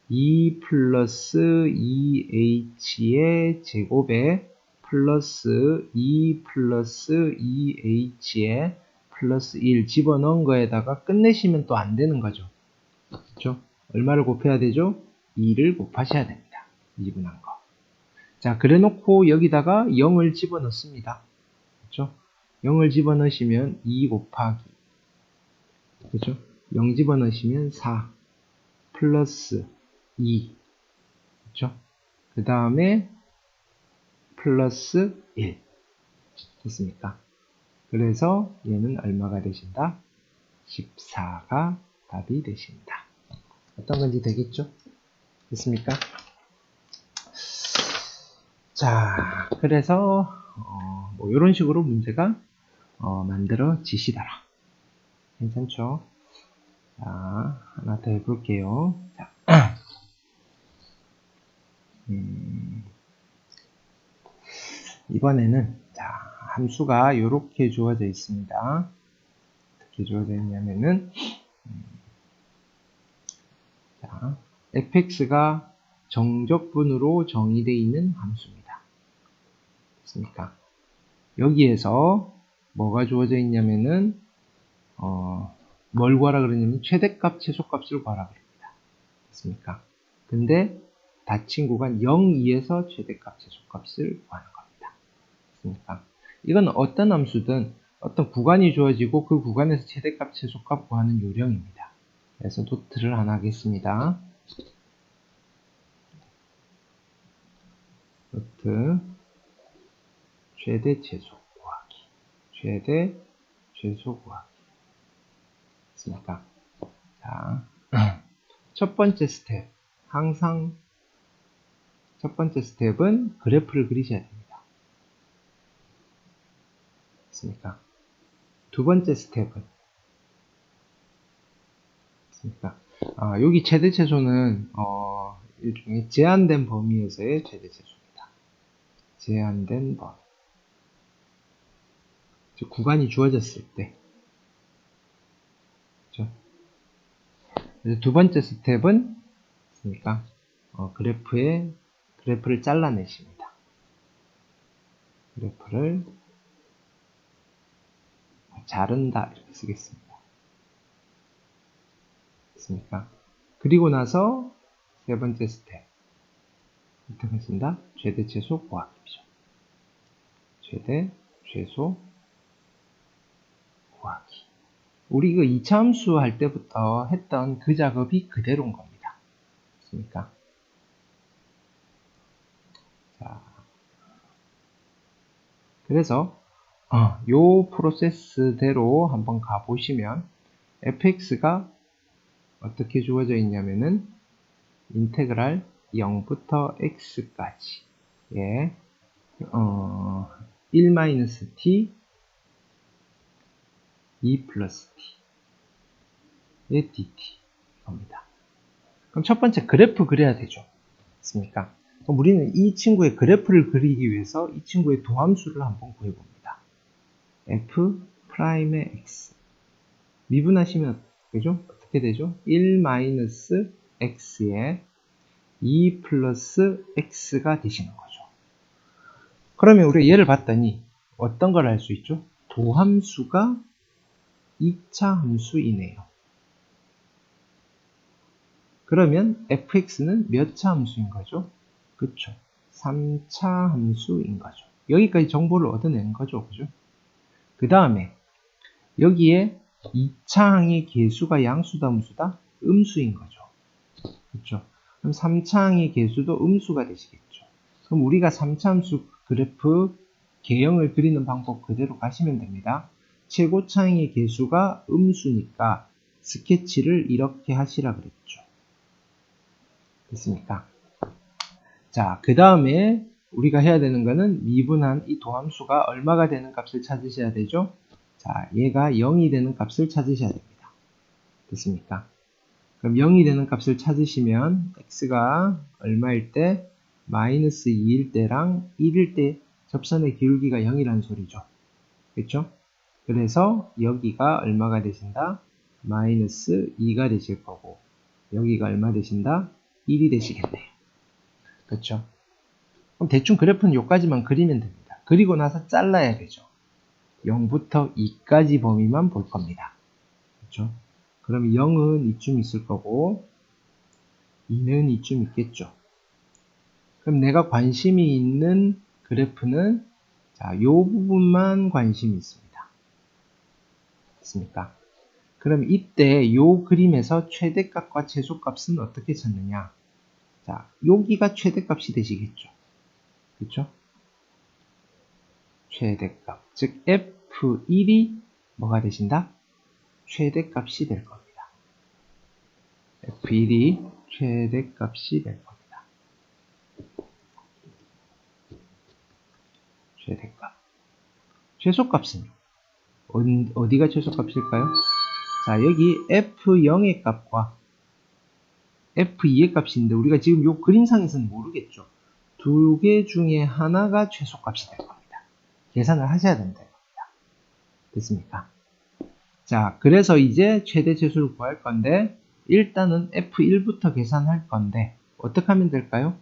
2 플러스 2h의 제곱에 플러스 2 플러스 2h에 플러스 1 집어넣은 거에다가 끝내시면 또 안 되는 거죠. 그렇죠? 얼마를 곱해야 되죠? 2를 곱하셔야 됩니다. 미분한 거. 자, 그래 놓고 여기다가 0을 집어넣습니다. 그렇죠? 0을 집어넣으시면 2 곱하기, 그렇죠? 0 집어넣으시면 4 플러스 2, 그렇죠? 그 다음에 플러스 1 됐습니까? 그래서 얘는 얼마가 되신다? 14가 답이 되신다. 어떤 건지 되겠죠? 됐습니까? 자, 그래서 뭐 이런 식으로 문제가 만들어지시더라. 괜찮죠? 자, 하나 더 해볼게요. 자, 이번에는 자, 함수가 이렇게 주어져 있습니다. 어떻게 주어져 있냐면은 자, fx가 정적분으로 정의되어 있는 함수입니다. 됐습니까? 여기에서 뭐가 주어져 있냐면은 뭘 구하라 그러냐면 최대값, 최소값을 구하라 그럽니다. 됐습니까? 근데 닫힌 구간 0, 2에서 최대값, 최소값을 구하는 겁니다. 됐습니까? 이건 어떤 함수든 어떤 구간이 주어지고 그 구간에서 최대값, 최소값 구하는 요령입니다. 그래서 노트를 하나 하겠습니다. 노트 최대, 최소 구하기. 최대, 최소 구하기. 됐습니까? 자, 첫 번째 스텝. 항상 첫 번째 스텝은 그래프를 그리셔야 됩니다. 됐습니까? 두 번째 스텝은 됐습니까? 여기 최대 최소는 일종의 제한된 범위에서의 최대 최소입니다. 제한된 범위. 즉 구간이 주어졌을 때. 그렇죠? 그래서 두 번째 스텝은 됐습니까? 그래프를 잘라내십니다. 그래프를 자른다 이렇게 쓰겠습니다. 됐습니까? 그리고 나서 세 번째 스텝 어떻게 하겠습니다? 최대 최소 구하기죠. 최대 최소 구하기. 우리 이거 2차 함수 할 때부터 했던 그 작업이 그대로인 겁니다. 됐습니까? 자, 그래서 요 프로세스대로 한번 가보시면 fx가 어떻게 주어져 있냐면은 인테그랄 0부터 x까지 1-t 2 플러스 t의 dt 겁니다. 그럼 첫 번째 그래프 그려야 되죠. 맞습니까? 그럼 우리는 이 친구의 그래프를 그리기 위해서 이 친구의 도함수를 한번 구해봅니다. f 프라임의 x 미분하시면 그죠? 어떻게 되죠? 1-x에 2 플러스 x가 되시는 거죠. 그러면 우리가 얘를 봤더니 어떤 걸 알 수 있죠? 도함수가 2차 함수이네요. 그러면 fx는 몇 차 함수인 거죠? 그쵸. 3차 함수인 거죠. 여기까지 정보를 얻어낸 거죠. 그죠? 그 다음에 여기에 2차 항의 개수가 양수다, 음수다? 음수인 거죠. 그쵸. 그럼 3차 항의 개수도 음수가 되시겠죠. 그럼 우리가 3차 함수 그래프 개형을 그리는 방법 그대로 가시면 됩니다. 최고차 항의 개수가 음수니까 스케치를 이렇게 하시라 그랬죠. 됐습니까? 자, 그 다음에 우리가 해야 되는 거는 미분한 이 도함수가 얼마가 되는 값을 찾으셔야 되죠? 자, 얘가 0이 되는 값을 찾으셔야 됩니다. 됐습니까? 그럼 0이 되는 값을 찾으시면 x가 얼마일 때? 마이너스 2일 때랑 1일 때 접선의 기울기가 0이라는 소리죠. 그렇죠? 그래서 여기가 얼마가 되신다? 마이너스 2가 되실 거고 여기가 얼마 되신다? 1이 되시겠네요. 그렇죠? 그럼 대충 그래프는 여기까지만 그리면 됩니다. 그리고 나서 잘라야 되죠. 0부터 2까지 범위만 볼 겁니다. 그렇죠? 그럼 0은 이쯤 있을 거고 2는 이쯤 있겠죠. 그럼 내가 관심이 있는 그래프는 자, 요 부분만 관심이 있습니다. 됐습니까? 그럼 이때 요 그림에서 최대값과 최소값은 어떻게 찾느냐? 자, 여기가 최대값이 되시겠죠. 그렇죠? 최대값, 즉 F1이 뭐가 되신다? 최대값이 될 겁니다. F1이 최대값이 될 겁니다. 최대값. 최소값은요? 어디가 최소값일까요? 자, 여기 F0의 값과 F2의 값인데 우리가 지금 요 그림상에서는 모르겠죠. 두 개 중에 하나가 최소값이 될 겁니다. 계산을 하셔야 된다는 겁니다. 됐습니까? 자, 그래서 이제 최대 최소를 구할 건데 일단은 F1부터 계산할 건데 어떻게 하면 될까요?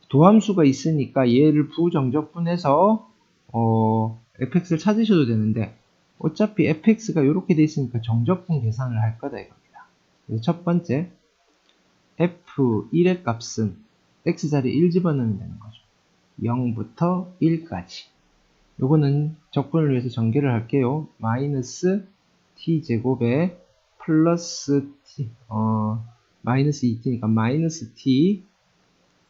도함수가 있으니까 얘를 부정적분해서 fx를 찾으셔도 되는데 어차피 fx가 이렇게 돼 있으니까 정적분 계산을 할 거다 이겁니다. 그래서 첫 번째 f1의 값은 x자리에 1 집어넣으면 되는 거죠. 0부터 1까지. 요거는 적분을 위해서 전개를 할게요. 마이너스 t제곱에 플러스 t, 마이너스 2t니까 마이너스 t,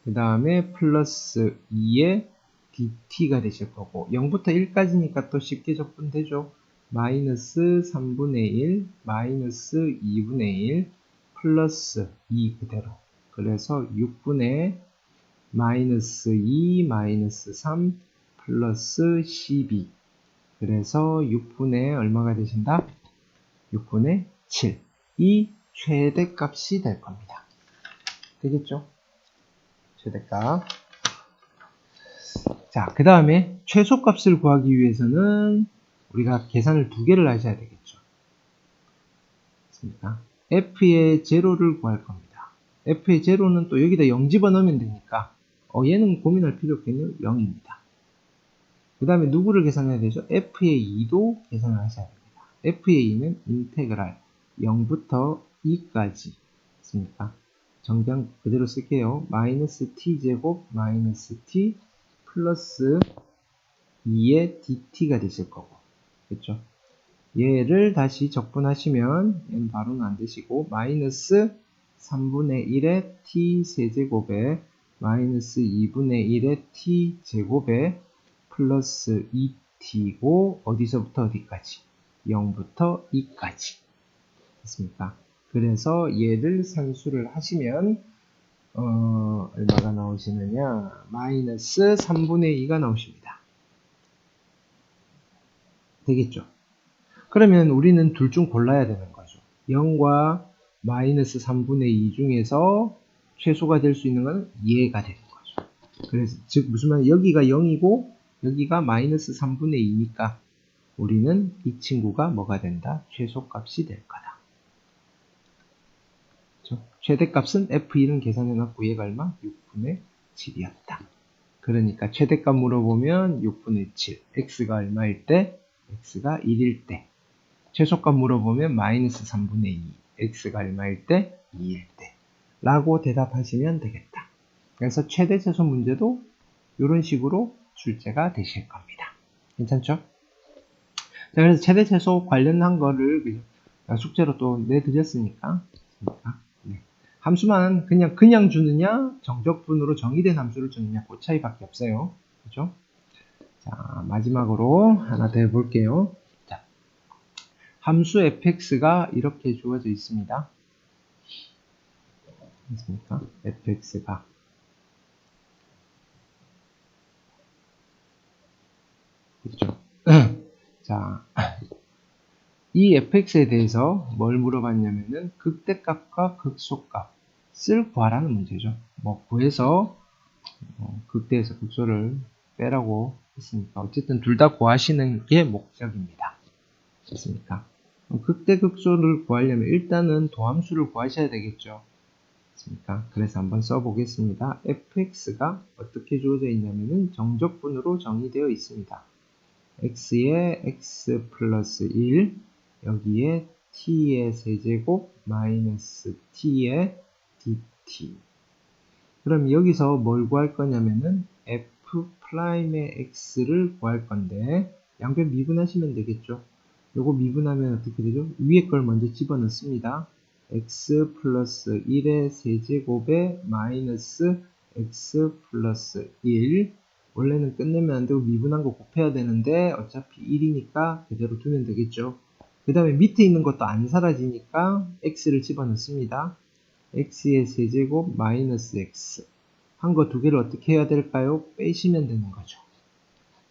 그 다음에 플러스 2의 dt가 되실 거고, 0부터 1까지니까 또 쉽게 적분되죠. 마이너스 3분의 1, 마이너스 2분의 1, 플러스 2 그대로. 그래서 6분의 마이너스 2, 마이너스 3, 플러스 12. 그래서 6분의 얼마가 되신다? 6분의 7. 이 최대값이 될 겁니다. 되겠죠? 최대값. 자, 그 다음에 최소값을 구하기 위해서는 우리가 계산을 두 개를 하셔야 되겠죠. 맞습니까? f의 제로를 구할 겁니다. f의 제로는 또 여기다 0 집어넣으면 되니까 얘는 고민할 필요 없겠네요. 0입니다. 그 다음에 누구를 계산해야 되죠? f의 2도 계산을 하셔야 됩니다. f의 2는 인테그랄 0부터 2까지 있으니까 정량 그대로 쓸게요. 마이너스 t제곱 마이너스 t 플러스 2의 dt가 되실 거고, 그렇죠? 얘를 다시 적분하시면 얘는 바로는 안 되시고 마이너스 3분의 1의 t 세제곱에 마이너스 2분의 1의 t 제곱에 플러스 2t고 어디서부터 어디까지? 0부터 2까지 됐습니까? 그래서 얘를 산수를 하시면 얼마가 나오시느냐? 마이너스 3분의 2가 나오십니다. 되겠죠? 그러면 우리는 둘 중 골라야 되는 거죠. 0과 마이너스 3분의 2 중에서 최소가 될 수 있는 건 얘가 되는 거죠. 그래서 즉 무슨 말 여기가 0이고 여기가 마이너스 3분의 2니까 우리는 이 친구가 뭐가 된다? 최소값이 될 거다. 그렇죠? 최대값은 F1은 계산해놨고 얘가 얼마? 6분의 7이었다. 그러니까 최대값 물어보면 6분의 7. x가 얼마일 때? x가 1일 때. 최소값 물어보면 마이너스 3분의 2. x가 얼마일 때? 2일 때. 라고 대답하시면 되겠다. 그래서 최대 최소 문제도 이런 식으로 출제가 되실 겁니다. 괜찮죠? 자, 그래서 최대 최소 관련한 거를 숙제로 또 내드렸으니까. 네. 함수만 그냥 주느냐, 정적분으로 정의된 함수를 주느냐, 그 차이밖에 없어요. 그죠? 자, 마지막으로 하나 더 해볼게요. 자, 함수 fx가 이렇게 주어져 있습니다. 맞습니까? fx가. 그렇죠? 자, 이 fx에 대해서 뭘 물어봤냐면은 극대값과 극소값을 구하라는 문제죠. 뭐 구해서 극대에서 극소를 빼라고 했으니까 어쨌든 둘 다 구하시는 게 목적입니다. 됐습니까? 극대 극소를 구하려면 일단은 도함수를 구하셔야 되겠죠. 됐습니까? 그래서 한번 써보겠습니다. fx가 어떻게 주어져 있냐면은 정적분으로 정의되어 있습니다. x에 x 플러스 1, 여기에 t의 세제곱 마이너스 t의 dt. 그럼 여기서 뭘 구할 거냐면은 f'의 x를 구할 건데 양변 미분하시면 되겠죠. 요거 미분하면 어떻게 되죠? 위에 걸 먼저 집어넣습니다. x 플러스 1의 세제곱에 마이너스 x 플러스 1. 원래는 끝내면 안 되고 미분한 거 곱해야 되는데 어차피 1이니까 그대로 두면 되겠죠. 그 다음에 밑에 있는 것도 안 사라지니까 x를 집어넣습니다. x의 세제곱 마이너스 x. 한 거 두 개를 어떻게 해야 될까요? 빼시면 되는 거죠.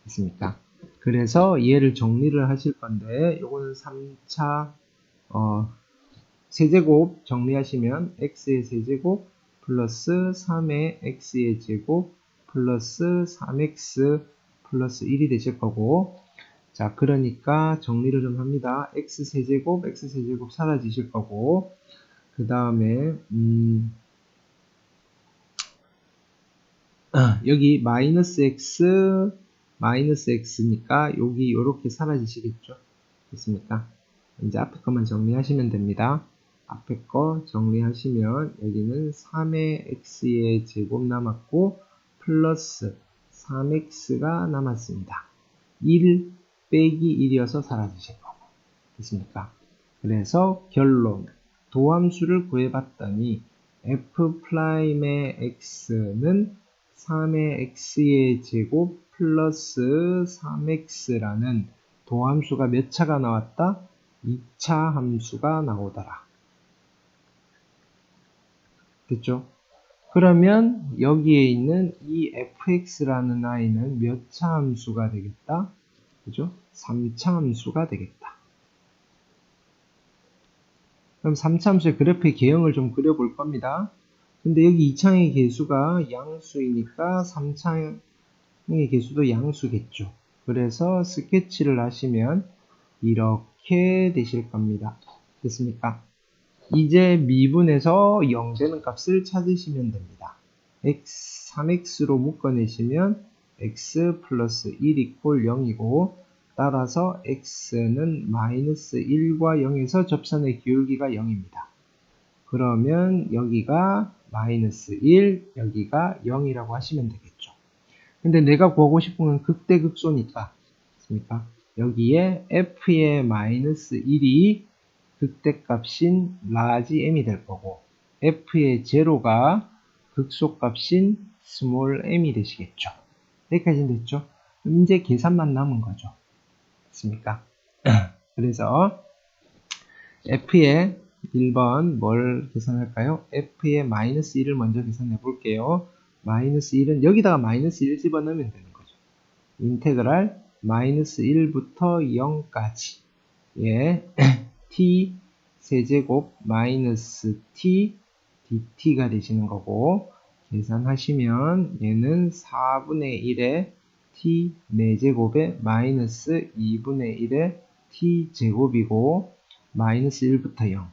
됐습니까? 그래서 얘를 정리를 하실 건데 요거는 3차 세제곱 정리하시면 x의 세제곱 플러스 3의 x의 제곱 플러스 3x 플러스 1이 되실 거고, 자 그러니까 정리를 좀 합니다. x세제곱 사라지실 거고, 그 다음에 여기 마이너스 x니까 여기 이렇게 사라지시겠죠. 됐습니까? 이제 앞에 것만 정리하시면 됩니다. 앞에 거 정리하시면 여기는 3의 x의 제곱 남았고 플러스 3x가 남았습니다. 1 빼기 1이어서 사라지실 거고. 됐습니까? 그래서 결론, 도함수를 구해봤더니 f'의 x는 3의 x의 제곱 플러스 3x라는 도함수가 몇 차가 나왔다? 2차 함수가 나오더라. 됐죠? 그러면 여기에 있는 이 fx라는 아이는 몇 차 함수가 되겠다? 그죠? 3차 함수가 되겠다. 그럼 3차 함수의 그래프의 개형을 좀 그려볼 겁니다. 근데 여기 2차의 개수가 양수이니까 3차의 개수도 양수겠죠. 그래서 스케치를 하시면 이렇게 되실 겁니다. 됐습니까? 이제 미분에서 0 되는 값을 찾으시면 됩니다. 3x로 묶어내시면 x 플러스 1 이퀄 0이고, 따라서 x는 마이너스 1과 0에서 접선의 기울기가 0입니다. 그러면 여기가 마이너스 1, 여기가 0이라고 하시면 되겠죠. 근데 내가 구하고 싶은 건 극대극소니까, 맞습니까? 여기에 f의 마이너스 1이 극대값인 라지 m이 될 거고, f의 제로가 극소값인 스몰 m이 되시겠죠. 여기까지는 됐죠? 이제 계산만 남은 거죠. 맞습니까? 그래서 f의 1번 뭘 계산할까요? f의 마이너스 1을 먼저 계산해 볼게요. 마이너스 1은 여기다가 마이너스 1 집어넣으면 되는 거죠. 인테그랄 마이너스 1부터 0까지 예, t 세제곱 마이너스 t dt가 되시는 거고, 계산하시면 얘는 4분의 1의 t 4제곱에 마이너스 2분의 1의 t 제곱이고, 마이너스 1부터 0.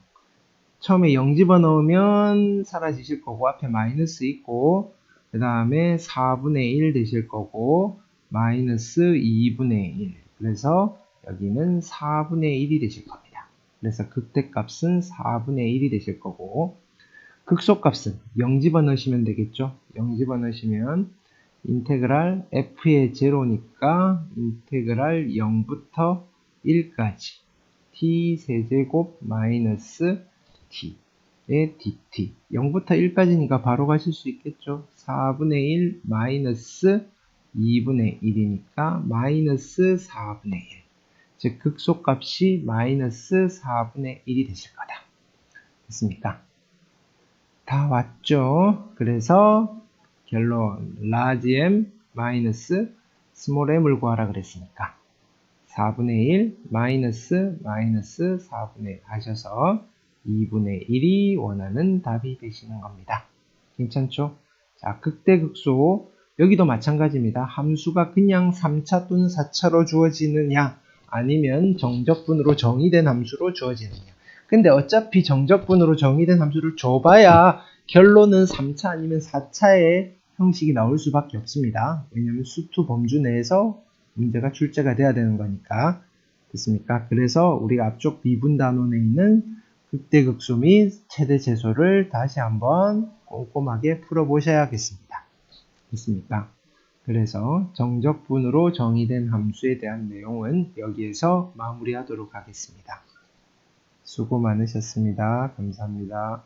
처음에 0 집어넣으면 사라지실 거고, 앞에 마이너스 있고, 그 다음에 4분의 1 되실 거고, 마이너스 2분의 1. 그래서 여기는 4분의 1이 되실 겁니다. 그래서 극대값은 4분의 1이 되실 거고, 극소값은 0 집어넣으시면 되겠죠. 0 집어넣으시면 인테그랄 f의 제로니까 인테그랄 0부터 1까지 t 세제곱 마이너스 t의 dt. 0부터 1까지니까 바로 가실 수 있겠죠. 4분의 1 마이너스 2분의 1이니까 마이너스 4분의 1. 즉 극소값이 마이너스 4분의 1이 되실 거다. 됐습니까? 다 왔죠? 그래서 결론 large m 마이너스 small m을 구하라 그랬으니까 4분의 1 마이너스 4분의 1 하셔서 2분의 1이 원하는 답이 되시는 겁니다. 괜찮죠? 자, 극대극소 여기도 마찬가지입니다. 함수가 그냥 3차 또는 4차로 주어지느냐, 아니면 정적분으로 정의된 함수로 주어지느냐. 근데 어차피 정적분으로 정의된 함수를 줘봐야 결론은 3차 아니면 4차의 형식이 나올 수밖에 없습니다. 왜냐하면 수투 범주 내에서 문제가 출제가 돼야 되는 거니까. 됐습니까? 그래서 우리가 앞쪽 미분 단원에 있는 극대극소 및 최대제소를 다시 한번 꼼꼼하게 풀어보셔야겠습니다. 됐습니까? 그래서 정적분으로 정의된 함수에 대한 내용은 여기에서 마무리하도록 하겠습니다. 수고 많으셨습니다. 감사합니다.